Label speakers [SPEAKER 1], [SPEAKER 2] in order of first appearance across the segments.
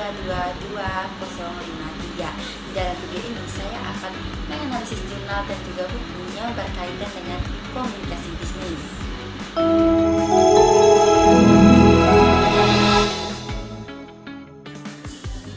[SPEAKER 1] 3222053. Di dalam video ini saya akan menganalisis jurnal dan juga buku yang berkaitan dengan komunikasi bisnis.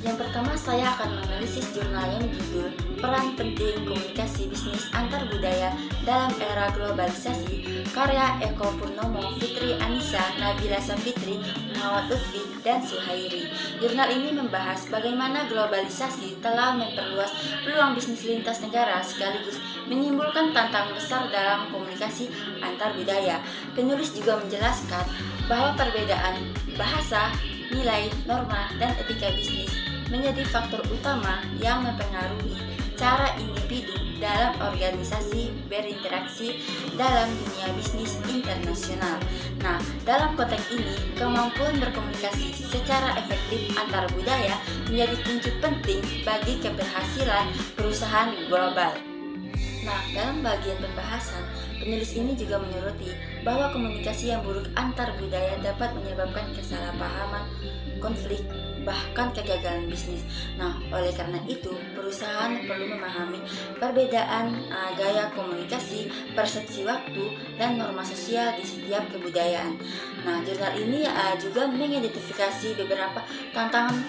[SPEAKER 1] Yang pertama, saya akan menganalisis jurnal yang berjudul Peran Penting Komunikasi Bisnis Antar Budaya dalam Era Globalisasi, karya Eko Purnomo, Fitri Anissa, Nabila Safitri, Muhammad Lutfi, dan Suhairi. Jurnal ini membahas bagaimana globalisasi telah memperluas peluang bisnis lintas negara sekaligus menimbulkan tantangan besar dalam komunikasi antar budaya. Penulis juga menjelaskan bahwa perbedaan bahasa, nilai, norma, dan etika bisnis menjadi faktor utama yang mempengaruhi cara individu dalam organisasi berinteraksi dalam dunia bisnis internasional. Nah, dalam konteks ini, kemampuan berkomunikasi secara efektif antar budaya menjadi kunci penting bagi keberhasilan perusahaan global. Nah, dalam bagian pembahasan, penulis ini juga menyoroti bahwa komunikasi yang buruk antar budaya dapat menyebabkan kesalahpahaman, konflik, bahkan kegagalan bisnis. Nah, oleh karena itu, perusahaan perlu memahami perbedaan gaya komunikasi, persepsi waktu, dan norma sosial di setiap kebudayaan. Nah, jurnal ini juga mengidentifikasi beberapa tantangan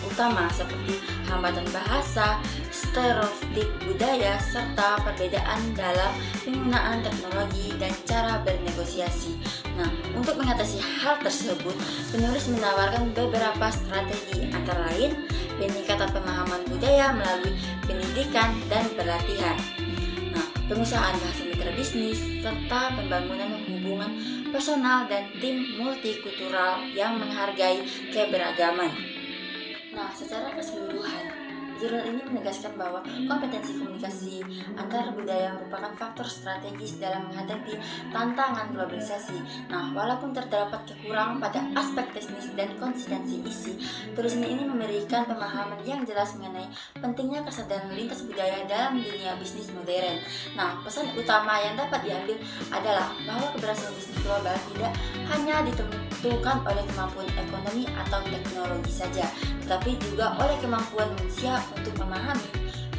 [SPEAKER 1] utama seperti hambatan bahasa, stereotip budaya, serta perbedaan dalam penggunaan teknologi dan cara bernegosiasi. Nah, untuk mengatasi hal tersebut, penulis menawarkan beberapa strategi, antara lain peningkatan pemahaman budaya melalui pendidikan dan pelatihan. Nah, pengusahaan bahasa mitra bisnis, serta pembangunan hubungan personal dan tim multikultural yang menghargai keberagaman. Nah, secara keseluruhan, jurnal ini menegaskan bahwa kompetensi komunikasi antar budaya merupakan faktor strategis dalam menghadapi tantangan globalisasi. Nah, walaupun terdapat kekurangan pada aspek teknis dan konsistensi isi, tulisan ini memberikan pemahaman yang jelas mengenai pentingnya kesadaran lintas budaya dalam dunia bisnis modern. Nah, pesan utama yang dapat diambil adalah bahwa keberhasilan bisnis global tidak hanya ditentukan oleh kemampuan ekonomi atau teknologi saja, tetapi juga oleh kemampuan manusia untuk memahami,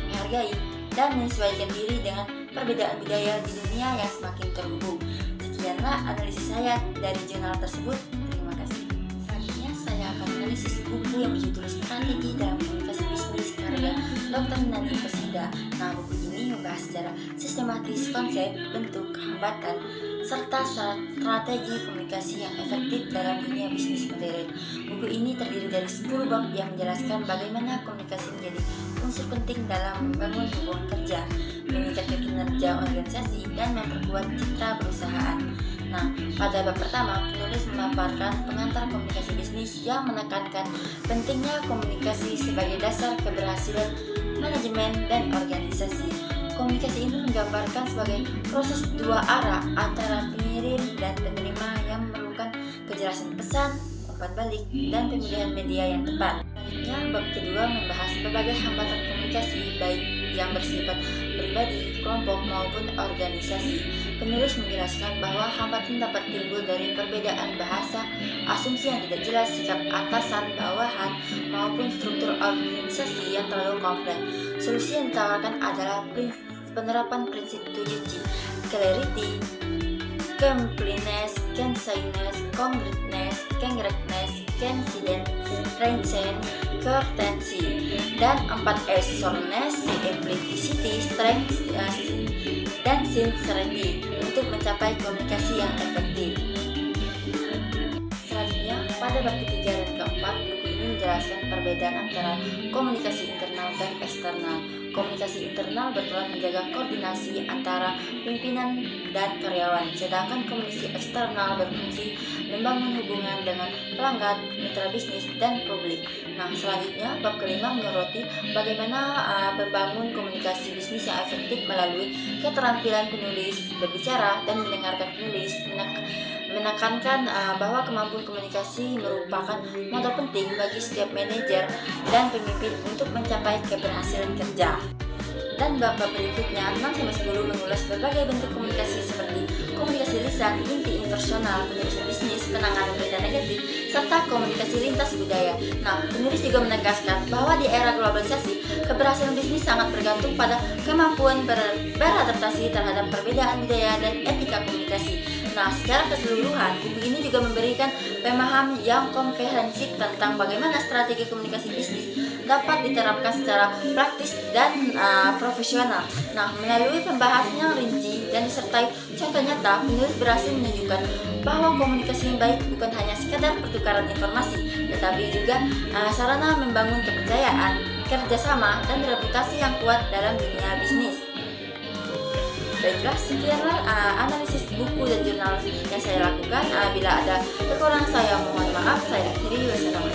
[SPEAKER 1] menghargai, dan menyesuaikan diri dengan perbedaan budaya di dunia yang semakin terhubung. Sekianlah analisis saya dari jurnal tersebut. Terima kasih. Selanjutnya saya akan menganalisis buku yang berjudul Strategi dalam Komunikasi Bisnis karya Dr. Nani Persida. Nah, buku ini membahas secara sistematis konsep, bentuk, hambatan, serta strategi komunikasi yang efektif dalam dunia bisnis modern. Buku ini terdiri dari 10 bab yang menjelaskan bagaimana komunikasi menjadi unsur penting dalam membangun hubungan kerja, meningkatkan kinerja organisasi, dan memperkuat citra perusahaan. Nah, pada bab pertama, penulis memaparkan pengantar komunikasi bisnis yang menekankan pentingnya komunikasi sebagai dasar keberhasilan manajemen dan organisasi. Komunikasi ini menggambarkan sebagai proses dua arah antara pengirim dan penerima yang memerlukan kejelasan pesan, umpan balik, dan pemilihan media yang tepat. Selanjutnya, bab kedua membahas berbagai hambatan komunikasi baik yang bersifat pribadi, kelompok, maupun organisasi. Penulis menjelaskan bahwa hambatan dapat timbul dari perbedaan bahasa, asumsi yang tidak jelas, sikap atasan, bawahan, maupun struktur organisasi yang terlalu kompleks. Solusi yang ditawarkan adalah penerapan prinsip 7C: clarity, completeness, conciseness, concreteness, coincidence, transcend, courtesy, dan 4S: soreness, simplicity, strength, dan sincerity untuk mencapai komunikasi yang efektif. Selanjutnya, pada bab ketiga dan keempat, buku ini menjelaskan perbedaan antara komunikasi internal dan eksternal. Komunikasi internal bertujuan menjaga koordinasi antara pimpinan dan karyawan, sedangkan komunikasi eksternal berfungsi membangun hubungan dengan pelanggan, mitra bisnis, dan publik. Nah, selanjutnya bab kelima menyoroti bagaimana membangun komunikasi bisnis yang efektif melalui keterampilan penulis berbicara dan mendengarkan penulis, menekankan bahwa kemampuan komunikasi merupakan modal penting bagi setiap manajer dan pemimpin untuk mencapai keberhasilan kerja. Dan bab-bab berikutnya 6-10 mengulas berbagai bentuk komunikasi seperti komunikasi lisan, inti, impersonal, penulisan bisnis, penanganan berita negatif, serta komunikasi lintas budaya. Nah, penulis juga menegaskan bahwa di era globalisasi, keberhasilan bisnis sangat bergantung pada kemampuan beradaptasi terhadap perbedaan budaya dan etika komunikasi. Nah, secara keseluruhan, buku ini juga memberikan pemahaman yang komprehensif tentang bagaimana strategi komunikasi bisnis dapat diterapkan secara praktis dan profesional. Nah, melalui pembahasan yang rinci dan disertai contoh nyata, penulis berhasil menunjukkan bahwa komunikasi yang baik bukan hanya sekadar pertukaran informasi, tetapi juga sarana membangun kepercayaan, kerjasama, dan reputasi yang kuat dalam dunia bisnis. Baiklah, sekianlah analisis buku dan jurnal yang saya lakukan. Bila ada kekurangan saya mohon maaf. Saya akhiri. Wassalamualaikum.